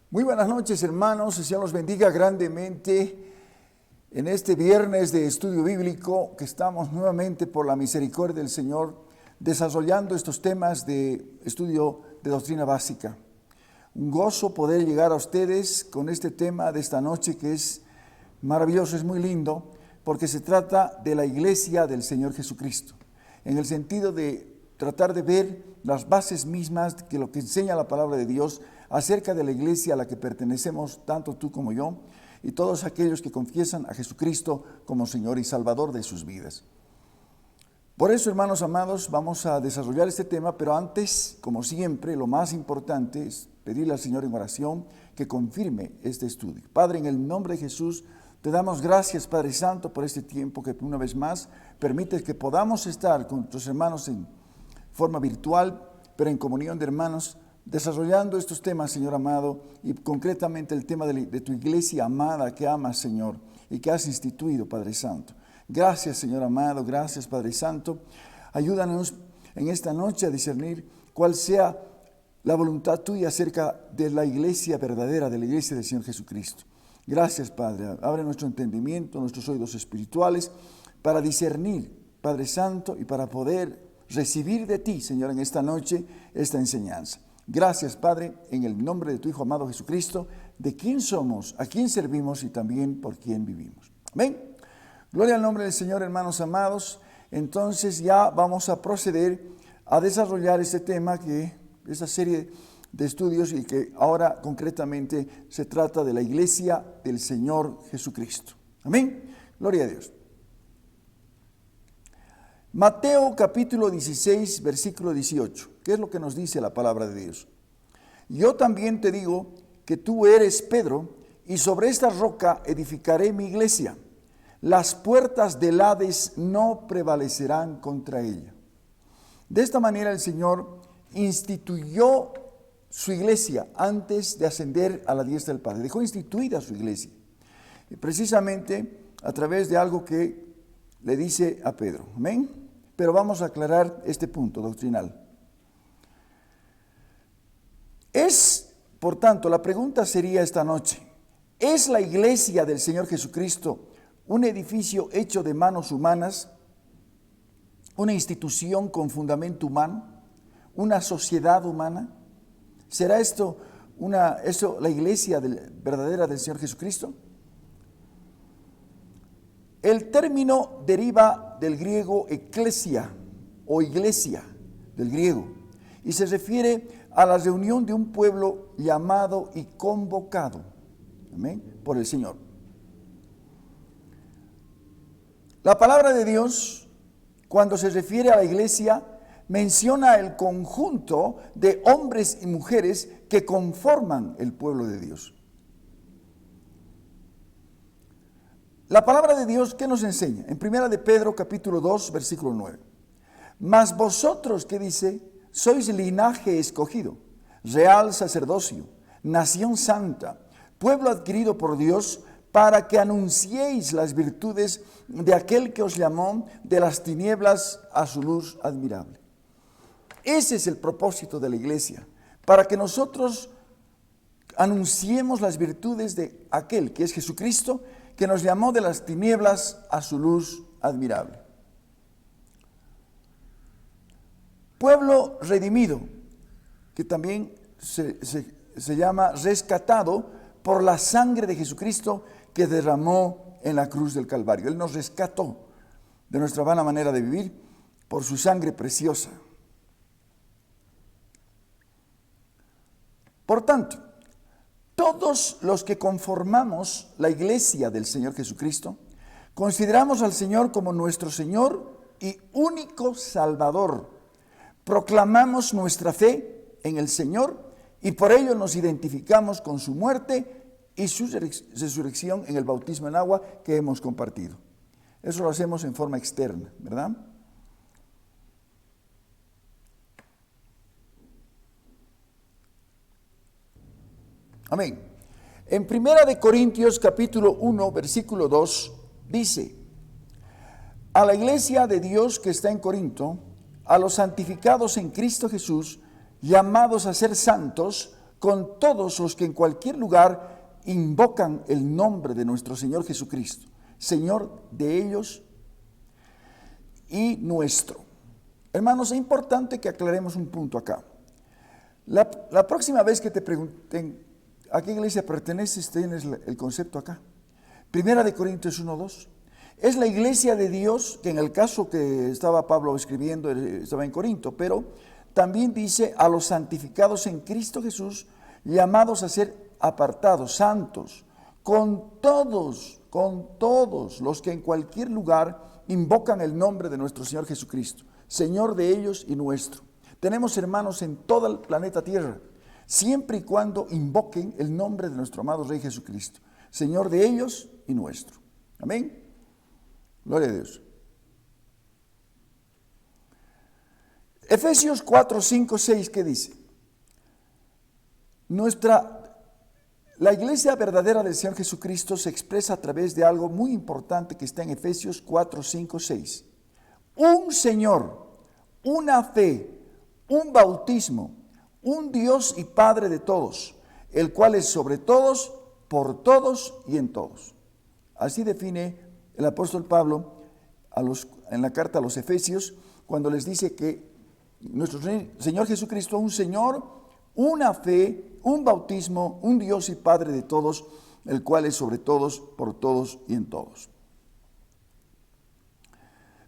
Muy buenas noches, hermanos. El Señor los bendiga grandemente en este viernes de estudio bíblico que estamos nuevamente por la misericordia del Señor desarrollando estos temas de estudio de doctrina básica. Un gozo poder llegar a ustedes con este tema de esta noche que es maravilloso, es muy lindo, porque se trata de la iglesia del Señor Jesucristo, en el sentido de tratar de ver las bases mismas que lo que enseña la palabra de Dios acerca de la iglesia a la que pertenecemos, tanto tú como yo, y todos aquellos que confiesan a Jesucristo como Señor y Salvador de sus vidas. Por eso, hermanos amados, vamos a desarrollar este tema, pero antes, como siempre, lo más importante es pedirle al Señor en oración que confirme este estudio. Padre, en el nombre de Jesús, te damos gracias, Padre Santo, por este tiempo que una vez más permites que podamos estar con nuestros hermanos en forma virtual, pero en comunión de hermanos, desarrollando estos temas, Señor amado, y concretamente el tema de tu iglesia amada que amas, Señor, y que has instituido, Padre Santo. Gracias, Señor amado, gracias, Padre Santo. Ayúdanos en esta noche a discernir cuál sea la voluntad tuya acerca de la iglesia verdadera, de la iglesia del Señor Jesucristo. Gracias, Padre. Abre nuestro entendimiento, nuestros oídos espirituales, para discernir, Padre Santo, y para poder recibir de ti, Señor, en esta noche, esta enseñanza. Gracias, Padre, en el nombre de tu Hijo amado Jesucristo, de quién somos, a quién servimos y también por quién vivimos. Amén. Gloria al nombre del Señor, hermanos amados. Entonces ya vamos a proceder a desarrollar este tema, esta serie de estudios, y que ahora concretamente se trata de la iglesia del Señor Jesucristo. Amén. Gloria a Dios. Mateo capítulo 16, versículo 18. ¿Qué es lo que nos dice la palabra de Dios? Yo también te digo que tú eres Pedro, y sobre esta roca edificaré mi iglesia. Las puertas del Hades no prevalecerán contra ella. De esta manera el Señor instituyó su iglesia antes de ascender a la diestra del Padre. Dejó instituida su iglesia, y precisamente a través de algo que le dice a Pedro. Amén. Pero vamos a aclarar este punto doctrinal. Por tanto, la pregunta sería esta noche: ¿es la iglesia del Señor Jesucristo un edificio hecho de manos humanas, una institución con fundamento humano, una sociedad humana? ¿Será esto la iglesia verdadera del Señor Jesucristo? El término deriva del griego ecclesia o iglesia, del griego, y se refiere a la reunión de un pueblo llamado y convocado, amén, por el Señor. La palabra de Dios, cuando se refiere a la iglesia, menciona el conjunto de hombres y mujeres que conforman el pueblo de Dios. La palabra de Dios, ¿qué nos enseña? En 1 de Pedro, capítulo 2, versículo 9. Mas vosotros, ¿qué dice? Sois linaje escogido, real sacerdocio, nación santa, pueblo adquirido por Dios, para que anunciéis las virtudes de aquel que os llamó de las tinieblas a su luz admirable. Ese es el propósito de la iglesia, para que nosotros anunciemos las virtudes de aquel que es Jesucristo, que nos llamó de las tinieblas a su luz admirable. Pueblo redimido, que también se llama rescatado por la sangre de Jesucristo que derramó en la cruz del Calvario. Él nos rescató de nuestra vana manera de vivir por su sangre preciosa. Por tanto, todos los que conformamos la iglesia del Señor Jesucristo, consideramos al Señor como nuestro Señor y único Salvador. Proclamamos nuestra fe en el Señor y por ello nos identificamos con su muerte y su resurrección en el bautismo en agua que hemos compartido. Eso lo hacemos en forma externa, ¿verdad? Amén. En 1 de Corintios capítulo 1, versículo 2, dice: a la iglesia de Dios que está en Corinto, a los santificados en Cristo Jesús, llamados a ser santos, con todos los que en cualquier lugar invocan el nombre de nuestro Señor Jesucristo, Señor de ellos y nuestro. Hermanos, es importante que aclaremos un punto acá. La próxima vez que te pregunten a qué iglesia perteneces, tienes el concepto acá. Primera de Corintios 1:2. Es la iglesia de Dios, que en el caso que estaba Pablo escribiendo, estaba en Corinto, pero también dice a los santificados en Cristo Jesús, llamados a ser apartados, santos, con todos los que en cualquier lugar invocan el nombre de nuestro Señor Jesucristo, Señor de ellos y nuestro. Tenemos hermanos en todo el planeta Tierra, siempre y cuando invoquen el nombre de nuestro amado Rey Jesucristo, Señor de ellos y nuestro. Amén. Gloria a Dios. Efesios 4, 5, 6, ¿qué dice? La iglesia verdadera del Señor Jesucristo se expresa a través de algo muy importante que está en Efesios 4, 5, 6. Un Señor, una fe, un bautismo, un Dios y Padre de todos, el cual es sobre todos, por todos y en todos. Así define el apóstol Pablo en la carta a los Efesios, cuando les dice que nuestro Señor Jesucristo, un Señor, una fe, un bautismo, un Dios y Padre de todos, el cual es sobre todos, por todos y en todos.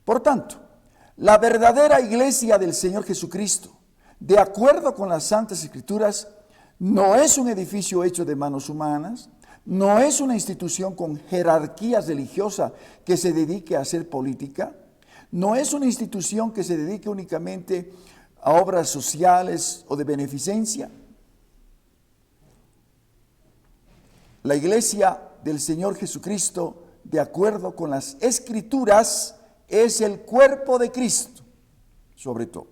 Por tanto, la verdadera iglesia del Señor Jesucristo, de acuerdo con las Santas Escrituras, no es un edificio hecho de manos humanas, no es una institución con jerarquía religiosa que se dedique a hacer política, no es una institución que se dedique únicamente a obras sociales o de beneficencia. La iglesia del Señor Jesucristo, de acuerdo con las Escrituras, es el cuerpo de Cristo, sobre todo.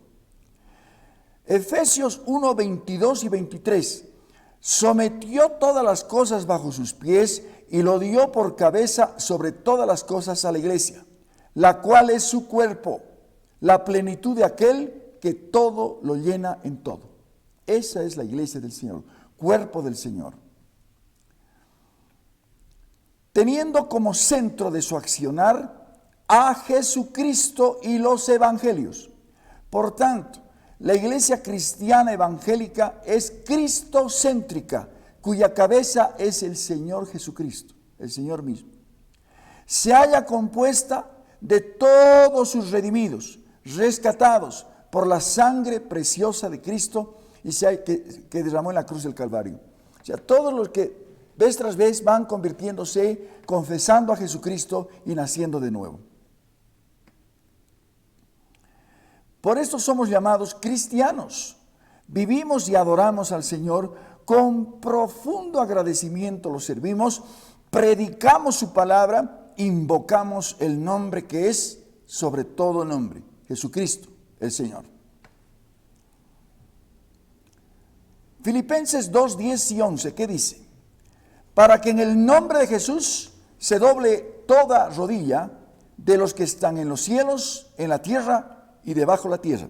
Efesios 1, 22 y 23. Sometió todas las cosas bajo sus pies y lo dio por cabeza sobre todas las cosas a la iglesia, la cual es su cuerpo, la plenitud de aquel que todo lo llena en todo. Esa es la iglesia del Señor, cuerpo del Señor. Teniendo como centro de su accionar a Jesucristo y los evangelios. Por tanto, la iglesia cristiana evangélica es cristocéntrica, cuya cabeza es el Señor Jesucristo, el Señor mismo. Se halla compuesta de todos sus redimidos, rescatados por la sangre preciosa de Cristo y que derramó en la cruz del Calvario. O sea, todos los que vez tras vez van convirtiéndose, confesando a Jesucristo y naciendo de nuevo. Por esto somos llamados cristianos. Vivimos y adoramos al Señor con profundo agradecimiento, lo servimos, predicamos su palabra, invocamos el nombre que es sobre todo nombre, Jesucristo, el Señor. Filipenses 2, 10 y 11, ¿qué dice? Para que en el nombre de Jesús se doble toda rodilla de los que están en los cielos, en la tierra y debajo la tierra.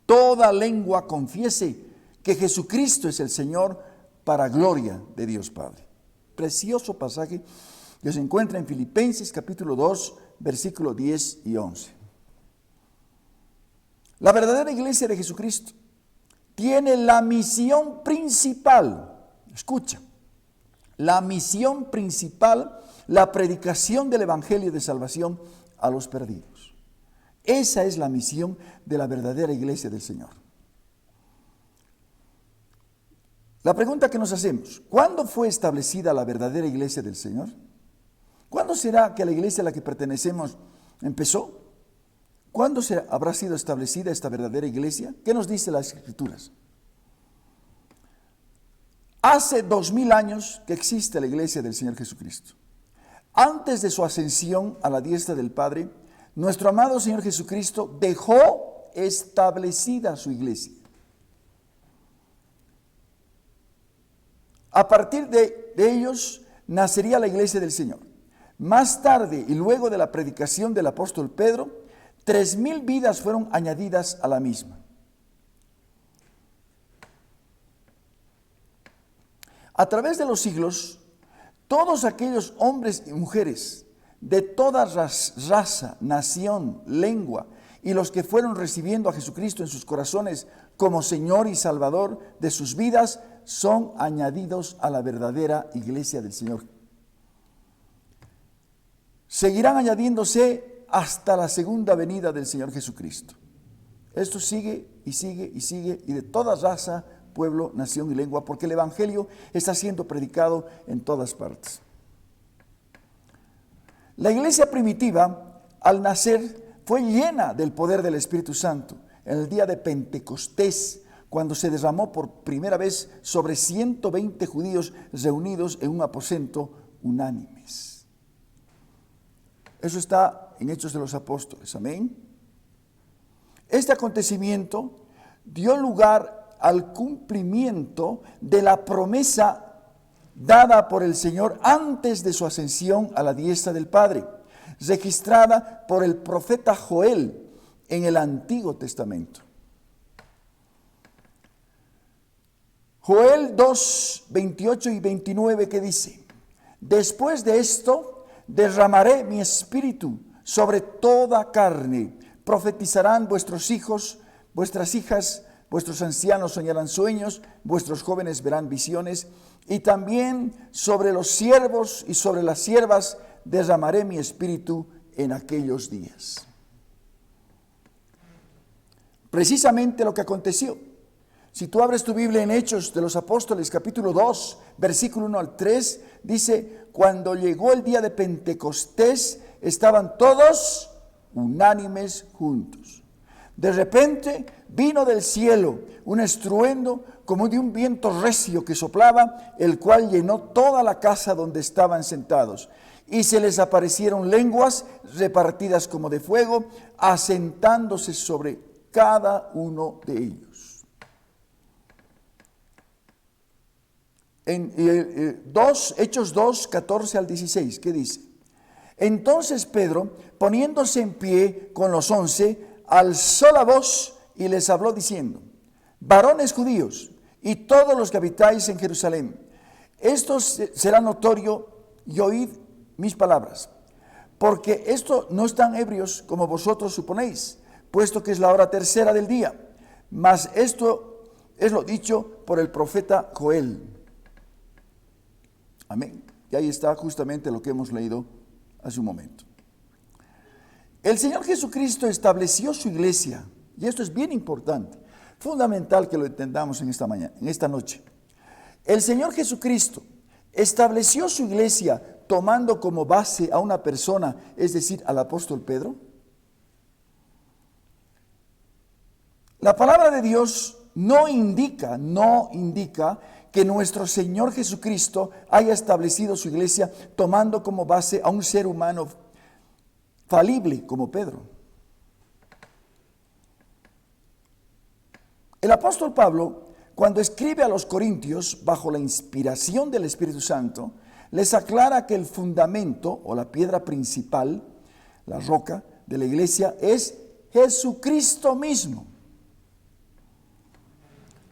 Toda lengua confiese que Jesucristo es el Señor, para gloria de Dios Padre. Precioso pasaje que se encuentra en Filipenses capítulo 2, versículo 10 y 11. La verdadera iglesia de Jesucristo tiene la misión principal, escucha, la misión principal, la predicación del evangelio de salvación a los perdidos. Esa es la misión de la verdadera iglesia del Señor. La pregunta que nos hacemos, ¿cuándo fue establecida la verdadera iglesia del Señor? ¿Cuándo será que la iglesia a la que pertenecemos empezó? ¿Cuándo habrá sido establecida esta verdadera iglesia? ¿Qué nos dice las Escrituras? Hace 2000 años que existe la iglesia del Señor Jesucristo. Antes de su ascensión a la diestra del Padre, nuestro amado Señor Jesucristo dejó establecida su iglesia. A partir de ellos nacería la iglesia del Señor. Más tarde y luego de la predicación del apóstol Pedro, 3000 vidas fueron añadidas a la misma. A través de los siglos, todos aquellos hombres y mujeres de toda raza, nación, lengua, y los que fueron recibiendo a Jesucristo en sus corazones como Señor y Salvador de sus vidas, son añadidos a la verdadera iglesia del Señor. Seguirán añadiéndose hasta la segunda venida del Señor Jesucristo. Esto sigue y sigue y sigue, y de toda raza, pueblo, nación y lengua, porque el Evangelio está siendo predicado en todas partes. La iglesia primitiva, al nacer, fue llena del poder del Espíritu Santo en el día de Pentecostés, cuando se derramó por primera vez sobre 120 judíos reunidos en un aposento unánimes. Eso está en Hechos de los Apóstoles, amén. Este acontecimiento dio lugar al cumplimiento de la promesa dada por el Señor antes de su ascensión a la diestra del Padre, registrada por el profeta Joel en el Antiguo Testamento. Joel 2, 28 y 29, que dice: después de esto derramaré mi espíritu sobre toda carne, profetizarán vuestros hijos, vuestras hijas, vuestros ancianos soñarán sueños, vuestros jóvenes verán visiones, y también sobre los siervos y sobre las siervas derramaré mi espíritu en aquellos días. Precisamente lo que aconteció. Si tú abres tu Biblia en Hechos de los Apóstoles, capítulo 2, versículo 1 al 3, dice: cuando llegó el día de Pentecostés, estaban todos unánimes juntos. De repente vino del cielo un estruendo como de un viento recio que soplaba, el cual llenó toda la casa donde estaban sentados. Y se les aparecieron lenguas repartidas como de fuego, asentándose sobre cada uno de ellos. En Hechos 2, 14 al 16, ¿qué dice? Entonces Pedro, poniéndose en pie con los 11, alzó la voz y les habló diciendo: varones judíos y todos los que habitáis en Jerusalén, esto será notorio y oíd mis palabras, porque esto no están ebrios como vosotros suponéis, puesto que es la hora tercera del día, mas esto es lo dicho por el profeta Joel. Amén. Y ahí está justamente lo que hemos leído hace un momento. El Señor Jesucristo estableció su iglesia, y esto es bien importante, fundamental que lo entendamos en esta mañana, en esta noche. El Señor Jesucristo estableció su iglesia tomando como base a una persona, es decir, al apóstol Pedro. La palabra de Dios no indica que nuestro Señor Jesucristo haya establecido su iglesia tomando como base a un ser humano falible como Pedro. El apóstol Pablo, cuando escribe a los Corintios bajo la inspiración del Espíritu Santo, les aclara que el fundamento o la piedra principal, la roca de la iglesia, es Jesucristo mismo.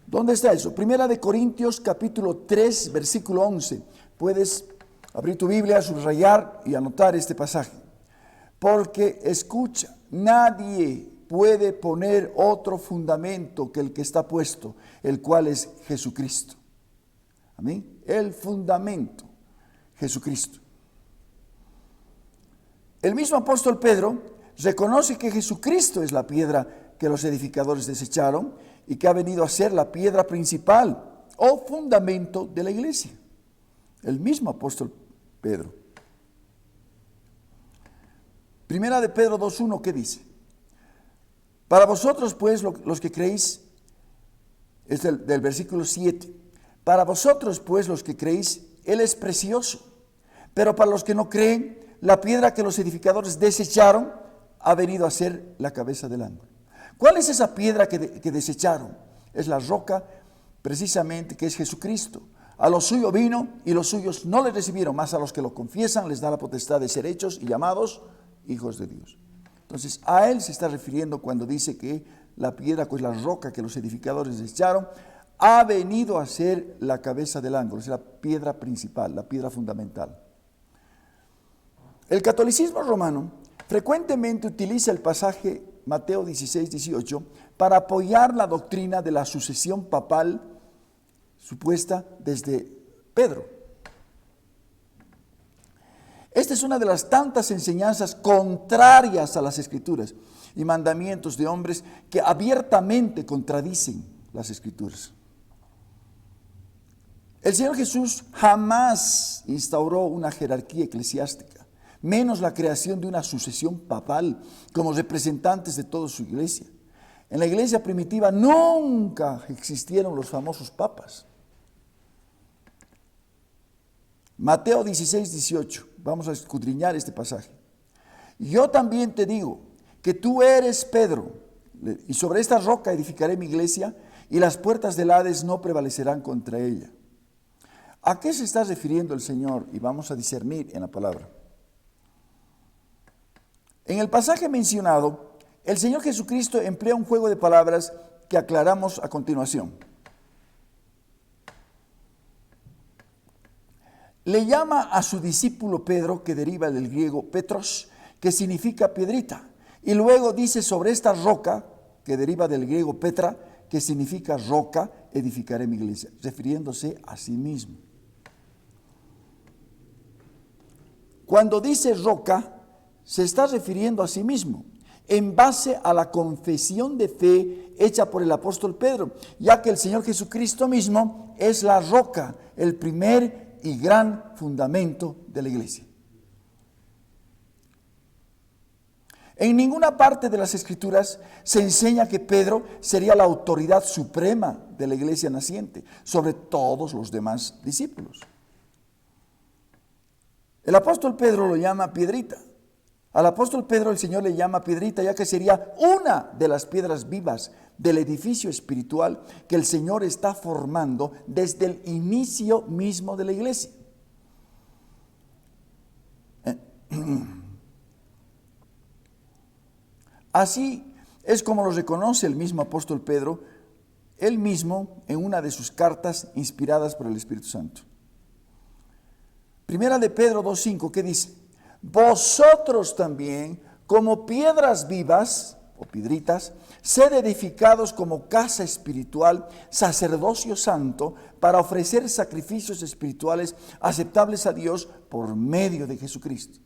¿Dónde está eso? Primera de Corintios capítulo 3, versículo 11. Puedes abrir tu Biblia, subrayar y anotar este pasaje. Porque escucha, nadie puede poner otro fundamento que el que está puesto, el cual es Jesucristo. Amén. El fundamento, Jesucristo. El mismo apóstol Pedro reconoce que Jesucristo es la piedra que los edificadores desecharon y que ha venido a ser la piedra principal o fundamento de la iglesia. El mismo apóstol Pedro. Primera de Pedro 2:1, ¿qué dice? Para vosotros pues los que creéis, es del versículo 7, para vosotros pues los que creéis, Él es precioso, pero para los que no creen, la piedra que los edificadores desecharon ha venido a ser la cabeza del ángulo. ¿Cuál es esa piedra que desecharon? Es la roca, precisamente, que es Jesucristo. A los suyos vino y los suyos no le recibieron, mas a los que lo confiesan les da la potestad de ser hechos y llamados hijos de Dios. Entonces, a Él se está refiriendo cuando dice que la piedra, pues la roca que los edificadores desecharon, ha venido a ser la cabeza del ángulo, es la piedra principal, la piedra fundamental. El catolicismo romano frecuentemente utiliza el pasaje Mateo 16, 18 para apoyar la doctrina de la sucesión papal supuesta desde Pedro. Esta es una de las tantas enseñanzas contrarias a las Escrituras y mandamientos de hombres que abiertamente contradicen las Escrituras. El Señor Jesús jamás instauró una jerarquía eclesiástica, menos la creación de una sucesión papal como representantes de toda su iglesia. En la iglesia primitiva nunca existieron los famosos papas. Mateo 16, 18. Vamos a escudriñar este pasaje. Yo también te digo que tú eres Pedro, y sobre esta roca edificaré mi iglesia, y las puertas del Hades no prevalecerán contra ella. ¿A qué se está refiriendo el Señor? Y vamos a discernir en la palabra. En el pasaje mencionado, el Señor Jesucristo emplea un juego de palabras que aclaramos a continuación. Le llama a su discípulo Pedro, que deriva del griego Petros, que significa piedrita. Y luego dice sobre esta roca, que deriva del griego Petra, que significa roca, edificaré mi iglesia, refiriéndose a sí mismo. Cuando dice roca, se está refiriendo a sí mismo, en base a la confesión de fe hecha por el apóstol Pedro, ya que el Señor Jesucristo mismo es la roca, el primer y gran fundamento de la iglesia. En ninguna parte de las Escrituras se enseña que Pedro sería la autoridad suprema de la iglesia naciente sobre todos los demás discípulos. El apóstol Pedro lo llama piedrita. Al apóstol Pedro el Señor le llama piedrita, ya que sería una de las piedras vivas del edificio espiritual que el Señor está formando desde el inicio mismo de la iglesia. Así es como lo reconoce el mismo apóstol Pedro, él mismo en una de sus cartas inspiradas por el Espíritu Santo. Primera de Pedro 2:5, ¿qué dice? Vosotros también, como piedras vivas o piedritas, sed edificados como casa espiritual, sacerdocio santo, para ofrecer sacrificios espirituales aceptables a Dios por medio de Jesucristo.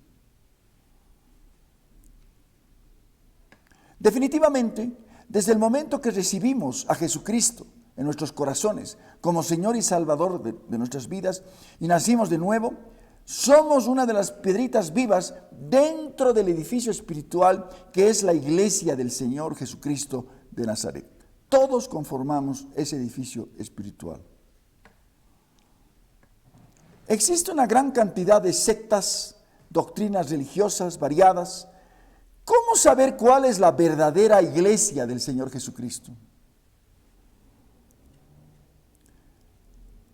Definitivamente, desde el momento que recibimos a Jesucristo en nuestros corazones como Señor y Salvador de nuestras vidas y nacimos de nuevo, somos una de las piedritas vivas dentro del edificio espiritual que es la iglesia del Señor Jesucristo de Nazaret. Todos conformamos ese edificio espiritual. Existe una gran cantidad de sectas, doctrinas religiosas variadas. ¿Cómo saber cuál es la verdadera iglesia del Señor Jesucristo?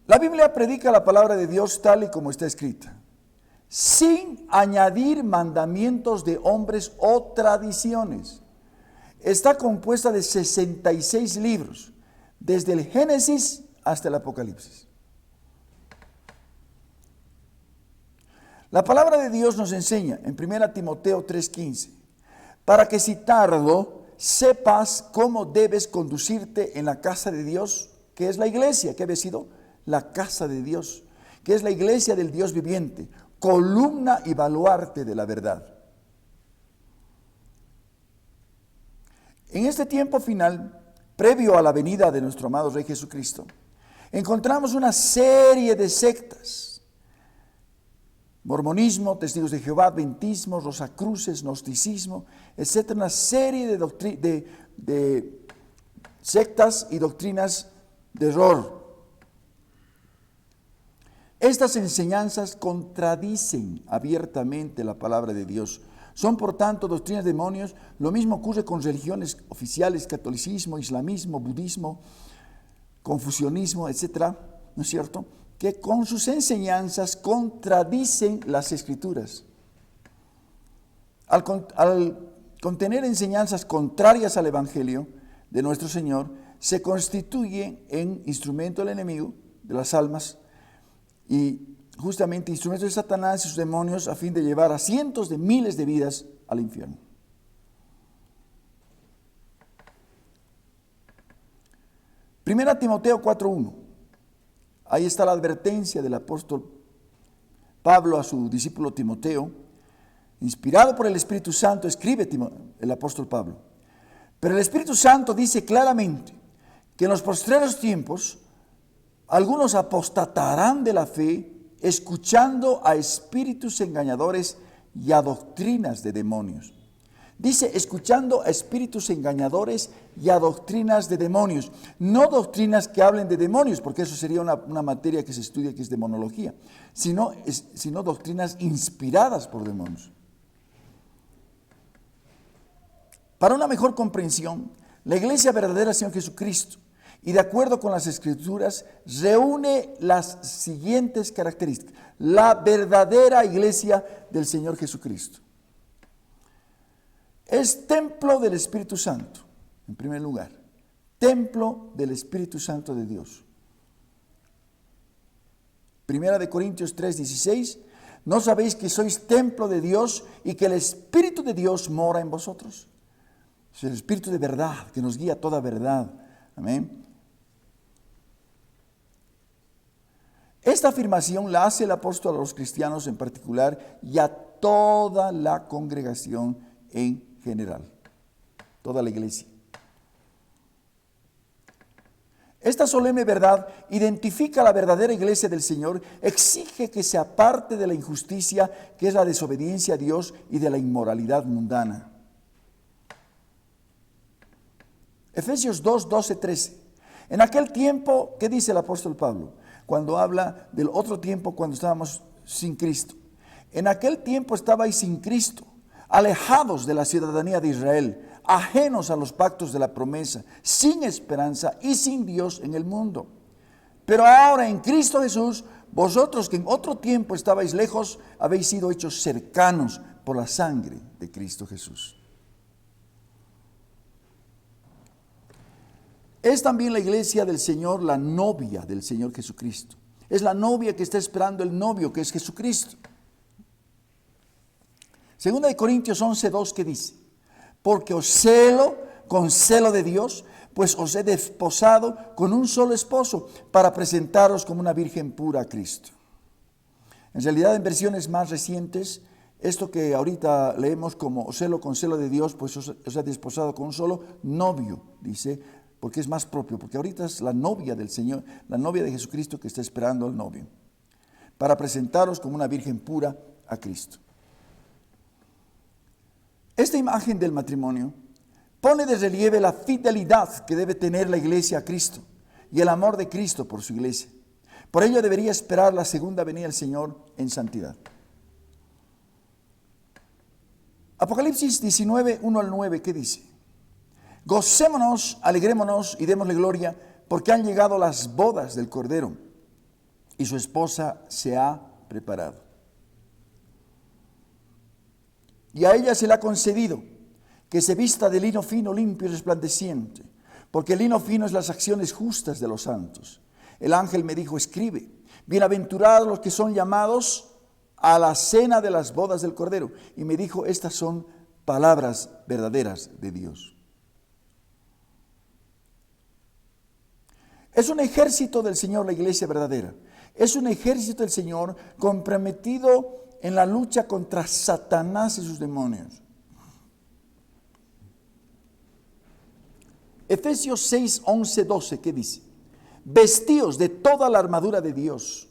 La Biblia predica la palabra de Dios tal y como está escrita, sin añadir mandamientos de hombres o tradiciones. Está compuesta de 66 libros, desde el Génesis hasta el Apocalipsis. La palabra de Dios nos enseña en 1 Timoteo 3:15, para que si tardo sepas cómo debes conducirte en la casa de Dios, que es la iglesia, que había sido la casa de Dios, que es la iglesia del Dios viviente, columna y baluarte de la verdad. En este tiempo final, previo a la venida de nuestro amado Rey Jesucristo, encontramos una serie de sectas: mormonismo, testigos de Jehová, adventismo, rosacruces, gnosticismo, etcétera, una serie de sectas y doctrinas de error. Estas enseñanzas contradicen abiertamente la palabra de Dios. Son, por tanto, doctrinas de demonios. Lo mismo ocurre con religiones oficiales, catolicismo, islamismo, budismo, confucianismo, etcétera, ¿no es cierto?, que con sus enseñanzas contradicen las Escrituras. Al contener enseñanzas contrarias al Evangelio de nuestro Señor, se constituyen en instrumento del enemigo, de las almas, y justamente instrumentos de Satanás y sus demonios a fin de llevar a cientos de miles de vidas al infierno. Primera Timoteo 4:1. Ahí está la advertencia del apóstol Pablo a su discípulo Timoteo. Inspirado por el Espíritu Santo, escribe el apóstol Pablo. Pero el Espíritu Santo dice claramente que en los postreros tiempos algunos apostatarán de la fe, escuchando a espíritus engañadores y a doctrinas de demonios. Dice, escuchando a espíritus engañadores y a doctrinas de demonios. No doctrinas que hablen de demonios, porque eso sería una materia que se estudia, que es demonología, sino doctrinas inspiradas por demonios. Para una mejor comprensión, la iglesia verdadera del Señor Jesucristo, y de acuerdo con las Escrituras, reúne las siguientes características. La verdadera iglesia del Señor Jesucristo es templo del Espíritu Santo, en primer lugar. Templo del Espíritu Santo de Dios. Primera de Corintios 3:16. ¿No sabéis que sois templo de Dios y que el Espíritu de Dios mora en vosotros? Es el Espíritu de verdad que nos guía a toda verdad. Amén. Esta afirmación la hace el apóstol a los cristianos en particular y a toda la congregación en general, toda la iglesia. Esta solemne verdad identifica la verdadera iglesia del Señor, exige que se aparte de la injusticia que es la desobediencia a Dios y de la inmoralidad mundana. Efesios 2, 12, 13. En aquel tiempo, ¿qué dice el apóstol Pablo? Cuando habla del otro tiempo cuando estábamos sin Cristo. En aquel tiempo estabais sin Cristo, alejados de la ciudadanía de Israel, ajenos a los pactos de la promesa, sin esperanza y sin Dios en el mundo. Pero ahora en Cristo Jesús, vosotros que en otro tiempo estabais lejos, habéis sido hechos cercanos por la sangre de Cristo Jesús. Es también la iglesia del Señor, la novia del Señor Jesucristo. Es la novia que está esperando el novio, que es Jesucristo. Segunda de Corintios 11:2, que dice: porque os celo con celo de Dios, pues os he desposado con un solo esposo, para presentaros como una virgen pura a Cristo. En realidad, en versiones más recientes, esto que ahorita leemos como celo con celo de Dios, pues os he desposado con un solo novio, dice, porque es más propio, porque ahorita es la novia del Señor, la novia de Jesucristo que está esperando al novio, para presentaros como una virgen pura a Cristo. Esta imagen del matrimonio pone de relieve la fidelidad que debe tener la iglesia a Cristo y el amor de Cristo por su iglesia. Por ello debería esperar la segunda venida del Señor en santidad. Apocalipsis 19, 1 al 9, ¿qué dice? Gocémonos, alegrémonos y démosle gloria, porque han llegado las bodas del Cordero y su esposa se ha preparado. Y a ella se le ha concedido que se vista de lino fino, limpio y resplandeciente, porque el lino fino es las acciones justas de los santos. El ángel me dijo: escribe, bienaventurados los que son llamados a la cena de las bodas del Cordero. Y me dijo: estas son palabras verdaderas de Dios. Es un ejército del Señor la iglesia verdadera. Es un ejército del Señor comprometido en la lucha contra Satanás y sus demonios. Efesios 6, 11, 12, ¿qué dice? Vestíos de toda la armadura de Dios,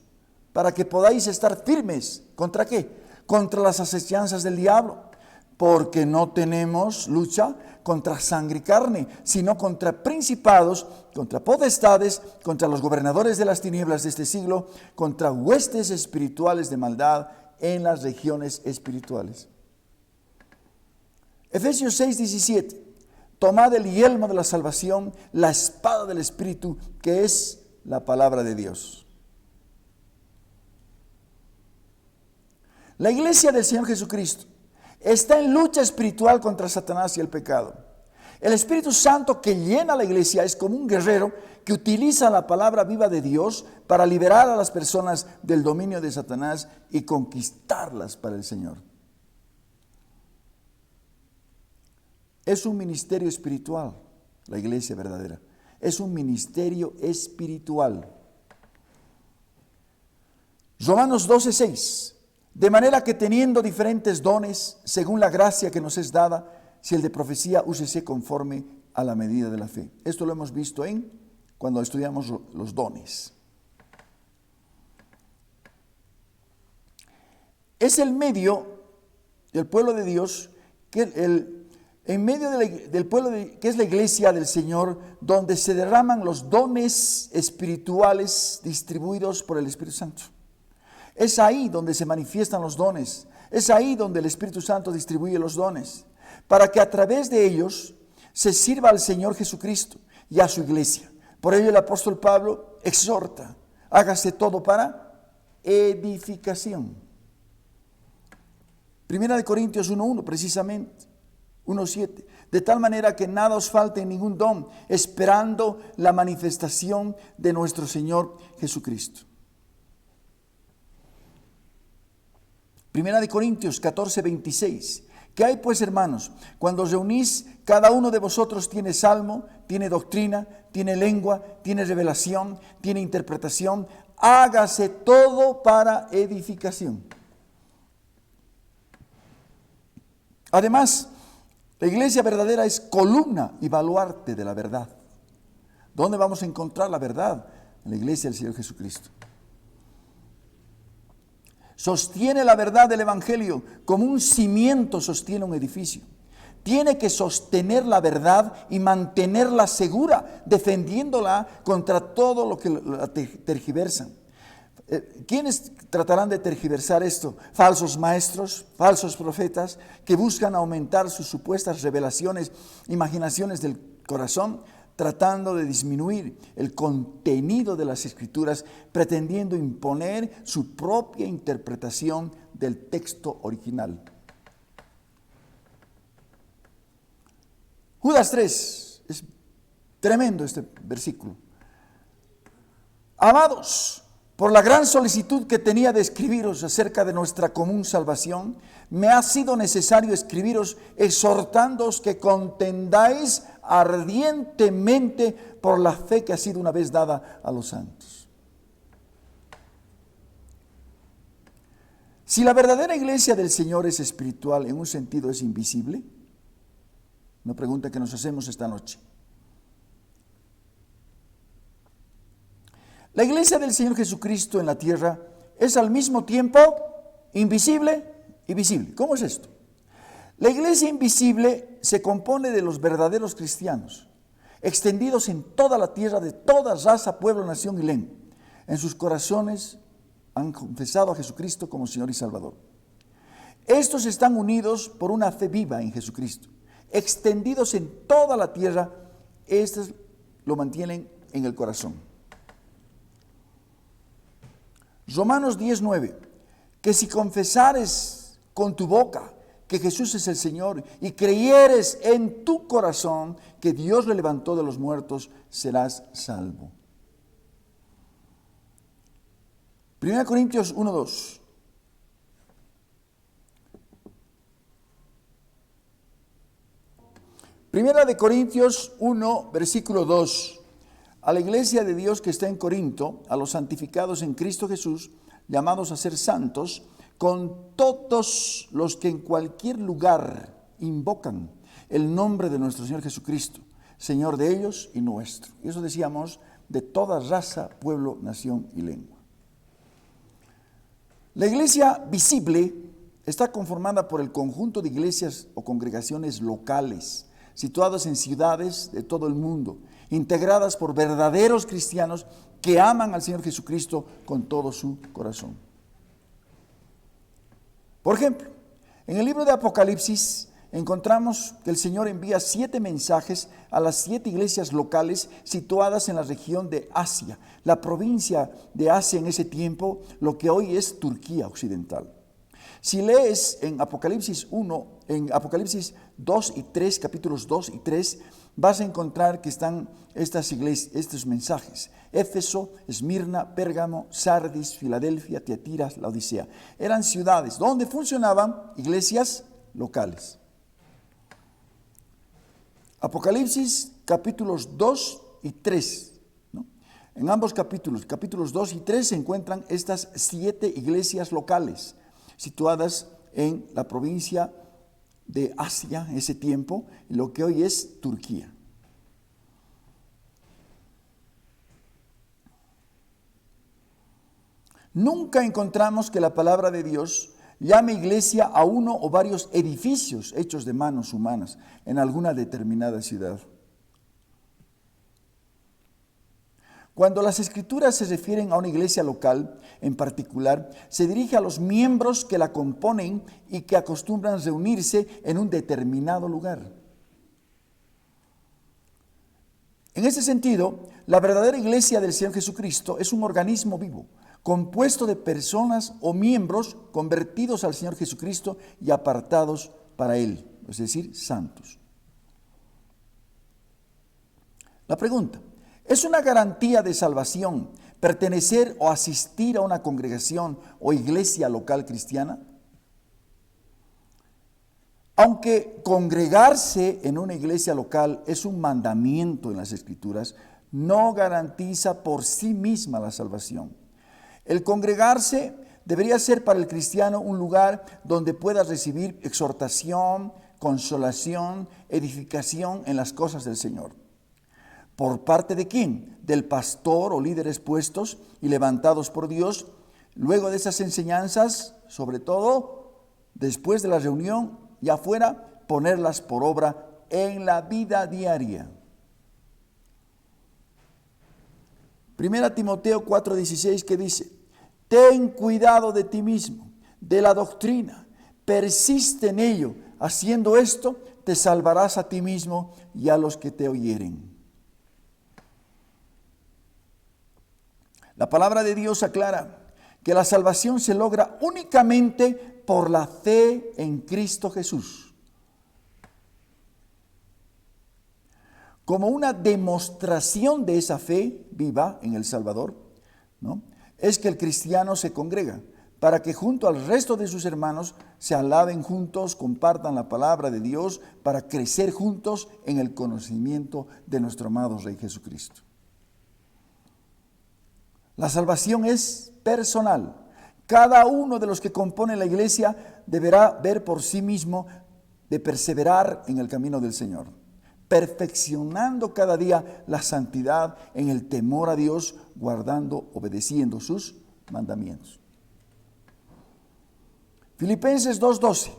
para que podáis estar firmes. ¿Contra qué? Contra las asechanzas del diablo. Porque no tenemos lucha contra sangre y carne, sino contra principados, contra potestades, contra los gobernadores de las tinieblas de este siglo, contra huestes espirituales de maldad en las regiones espirituales. Efesios 6, 17. Tomad el yelmo de la salvación, la espada del Espíritu, que es la palabra de Dios. La iglesia del Señor Jesucristo está en lucha espiritual contra Satanás y el pecado. El Espíritu Santo que llena la iglesia es como un guerrero que utiliza la palabra viva de Dios para liberar a las personas del dominio de Satanás y conquistarlas para el Señor. Es un ministerio espiritual, la iglesia verdadera. Es un ministerio espiritual. Romanos 12:6. De manera que teniendo diferentes dones, según la gracia que nos es dada, si el de profecía, úsese conforme a la medida de la fe. Esto lo hemos visto cuando estudiamos los dones. Es el medio del pueblo de Dios, en medio del pueblo que es la iglesia del Señor, donde se derraman los dones espirituales distribuidos por el Espíritu Santo. Es ahí donde se manifiestan los dones. Es ahí donde el Espíritu Santo distribuye los dones, para que a través de ellos se sirva al Señor Jesucristo y a su iglesia. Por ello el apóstol Pablo exhorta, hágase todo para edificación. Primera de Corintios 1:1 precisamente, 1:7. De tal manera que nada os falte en ningún don, esperando la manifestación de nuestro Señor Jesucristo. Primera de Corintios 14:26. ¿Qué hay pues, hermanos? Cuando os reunís, cada uno de vosotros tiene salmo, tiene doctrina, tiene lengua, tiene revelación, tiene interpretación. Hágase todo para edificación. Además, la iglesia verdadera es columna y baluarte de la verdad. ¿Dónde vamos a encontrar la verdad? En la iglesia del Señor Jesucristo. Sostiene la verdad del Evangelio como un cimiento sostiene un edificio. Tiene que sostener la verdad y mantenerla segura, defendiéndola contra todo lo que la tergiversan. ¿Quiénes tratarán de tergiversar esto? Falsos maestros, falsos profetas, que buscan aumentar sus supuestas revelaciones, imaginaciones del corazón, tratando de disminuir el contenido de las Escrituras, pretendiendo imponer su propia interpretación del texto original. Judas 3, es tremendo este versículo. Amados, por la gran solicitud que tenía de escribiros acerca de nuestra común salvación, me ha sido necesario escribiros exhortándoos que contendáis ardientemente por la fe que ha sido una vez dada a los santos. Si la verdadera iglesia del Señor es espiritual, en un sentido es invisible, una pregunta que nos hacemos esta noche. La iglesia del Señor Jesucristo en la tierra es al mismo tiempo invisible y visible. ¿Cómo es esto? La iglesia invisible se compone de los verdaderos cristianos, extendidos en toda la tierra, de toda raza, pueblo, nación y lengua. En sus corazones han confesado a Jesucristo como Señor y Salvador. Estos están unidos por una fe viva en Jesucristo, extendidos en toda la tierra. Estos lo mantienen en el corazón. Romanos 10:9, que si confesares con tu boca que Jesús es el Señor y creyeres en tu corazón que Dios le levantó de los muertos, serás salvo. 1 Corintios 1:2. Primera de Corintios 1, versículo 2. A la iglesia de Dios que está en Corinto, a los santificados en Cristo Jesús, llamados a ser santos, con todos los que en cualquier lugar invocan el nombre de nuestro Señor Jesucristo, Señor de ellos y nuestro. Y eso decíamos, de toda raza, pueblo, nación y lengua. La iglesia visible está conformada por el conjunto de iglesias o congregaciones locales, situadas en ciudades de todo el mundo, integradas por verdaderos cristianos que aman al Señor Jesucristo con todo su corazón. Por ejemplo, en el libro de Apocalipsis encontramos que el Señor envía 7 mensajes a las 7 iglesias locales situadas en la región de Asia, la provincia de Asia en ese tiempo, lo que hoy es Turquía occidental. Si lees en Apocalipsis 1, en Apocalipsis 2 y 3, capítulos 2 y 3, vas a encontrar que están estas iglesias, estos mensajes. Éfeso, Esmirna, Pérgamo, Sardis, Filadelfia, Tiatira, Laodicea. Eran ciudades donde funcionaban iglesias locales. Apocalipsis capítulos 2 y 3. ¿No? En ambos capítulos 2 y 3, se encuentran estas 7 iglesias locales situadas en la provincia de Asia, en ese tiempo, lo que hoy es Turquía. Nunca encontramos que la palabra de Dios llame iglesia a uno o varios edificios hechos de manos humanas en alguna determinada ciudad. Cuando las Escrituras se refieren a una iglesia local en particular, se dirige a los miembros que la componen y que acostumbran reunirse en un determinado lugar. En este sentido, la verdadera iglesia del Señor Jesucristo es un organismo vivo, compuesto de personas o miembros convertidos al Señor Jesucristo y apartados para Él, es decir, santos. La pregunta: ¿es una garantía de salvación pertenecer o asistir a una congregación o iglesia local cristiana? Aunque congregarse en una iglesia local es un mandamiento en las Escrituras, no garantiza por sí misma la salvación. El congregarse debería ser para el cristiano un lugar donde pueda recibir exhortación, consolación, edificación en las cosas del Señor. ¿Por parte de quién? Del pastor o líderes puestos y levantados por Dios. Luego de esas enseñanzas, sobre todo, después de la reunión y afuera, ponerlas por obra en la vida diaria. 1 Timoteo 4:16, que dice: ten cuidado de ti mismo, de la doctrina, persiste en ello. Haciendo esto, te salvarás a ti mismo y a los que te oyeren. La palabra de Dios aclara que la salvación se logra únicamente por la fe en Cristo Jesús. Como una demostración de esa fe viva en el Salvador, ¿no?, es que el cristiano se congrega para que junto al resto de sus hermanos se alaben juntos, compartan la palabra de Dios, para crecer juntos en el conocimiento de nuestro amado Rey Jesucristo. La salvación es personal. Cada uno de los que componen la iglesia deberá ver por sí mismo de perseverar en el camino del Señor, perfeccionando cada día la santidad en el temor a Dios, guardando, obedeciendo sus mandamientos. Filipenses 2:12.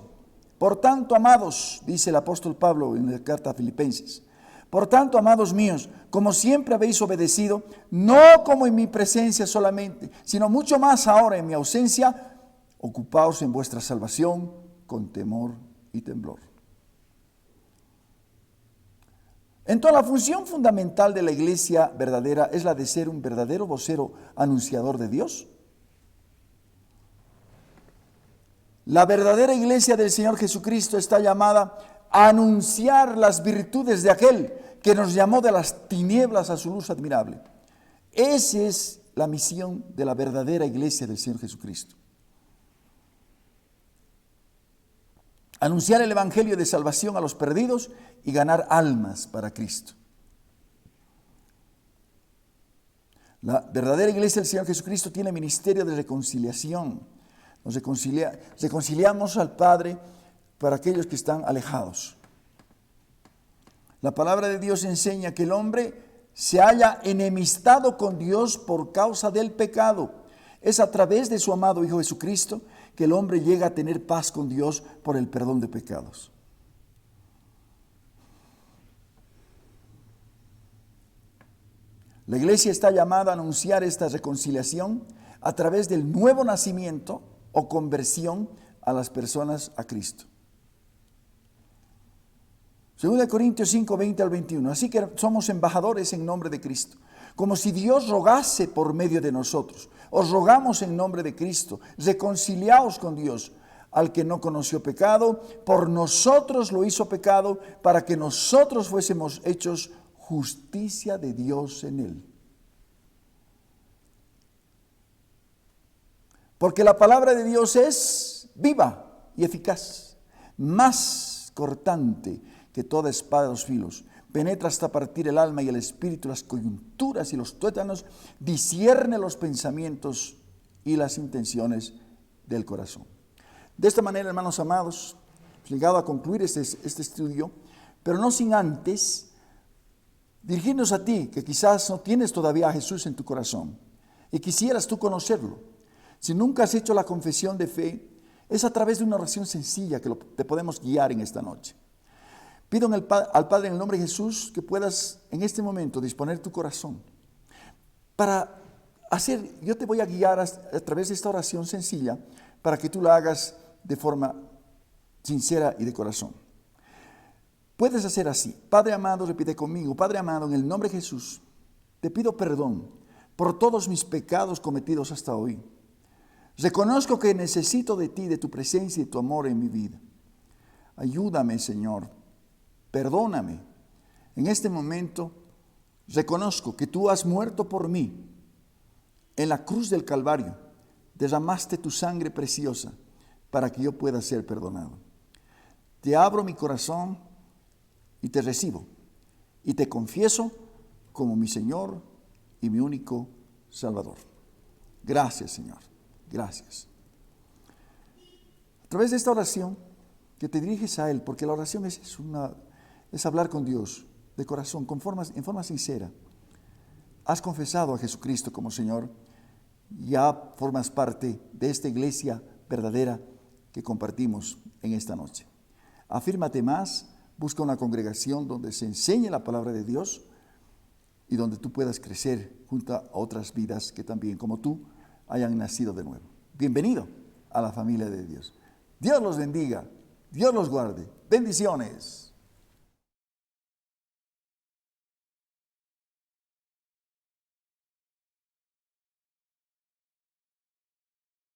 Por tanto, amados, dice el apóstol Pablo en la carta a Filipenses, por tanto, amados míos, como siempre habéis obedecido, no como en mi presencia solamente, sino mucho más ahora en mi ausencia, ocupaos en vuestra salvación con temor y temblor. Entonces, la función fundamental de la iglesia verdadera es la de ser un verdadero vocero anunciador de Dios. La verdadera iglesia del Señor Jesucristo está llamada a anunciar las virtudes de aquel que nos llamó de las tinieblas a su luz admirable. Esa es la misión de la verdadera iglesia del Señor Jesucristo. Anunciar el evangelio de salvación a los perdidos y ganar almas para Cristo. La verdadera iglesia del Señor Jesucristo tiene ministerio de reconciliación. Nos reconciliamos al Padre para aquellos que están alejados. La palabra de Dios enseña que el hombre se haya enemistado con Dios por causa del pecado. Es a través de su amado Hijo Jesucristo que el hombre llega a tener paz con Dios por el perdón de pecados. La iglesia está llamada a anunciar esta reconciliación a través del nuevo nacimiento o conversión a las personas a Cristo. 2 Corintios 5, 20 al 21. Así que somos embajadores en nombre de Cristo, como si Dios rogase por medio de nosotros. Os rogamos en nombre de Cristo, reconciliaos con Dios. al que no conoció pecado, por nosotros lo hizo pecado, para que nosotros fuésemos hechos justicia de Dios en él. Porque la palabra de Dios es viva y eficaz, más cortante que toda espada de dos filos. Penetra hasta partir el alma y el espíritu, las coyunturas y los tuétanos, discierne los pensamientos y las intenciones del corazón. De esta manera, hermanos amados, llegado a concluir este estudio, pero no sin antes dirigirnos a ti, que quizás no tienes todavía a Jesús en tu corazón y quisieras tú conocerlo. Si nunca has hecho la confesión de fe, es a través de una oración sencilla que te podemos guiar en esta noche. Pido al Padre en el nombre de Jesús que puedas en este momento disponer tu corazón para hacer, yo te voy a guiar a través de esta oración sencilla para que tú la hagas de forma sincera y de corazón. Puedes hacer así. Padre amado, repite conmigo. Padre amado, en el nombre de Jesús, te pido perdón por todos mis pecados cometidos hasta hoy. Reconozco que necesito de ti, de tu presencia y tu amor en mi vida. Ayúdame, Señor. Perdóname. En este momento reconozco que tú has muerto por mí. En la cruz del Calvario derramaste tu sangre preciosa para que yo pueda ser perdonado. Te abro mi corazón y te recibo y te confieso como mi Señor y mi único Salvador. Gracias, Señor. Gracias. A través de esta oración que te diriges a Él, porque la oración es hablar con Dios de corazón, en forma sincera. Has confesado a Jesucristo como Señor, ya formas parte de esta iglesia verdadera que compartimos en esta noche. Afírmate más, busca una congregación donde se enseñe la palabra de Dios y donde tú puedas crecer junto a otras vidas que también, como tú, hayan nacido de nuevo. Bienvenido a la familia de Dios. Dios los bendiga, Dios los guarde. Bendiciones.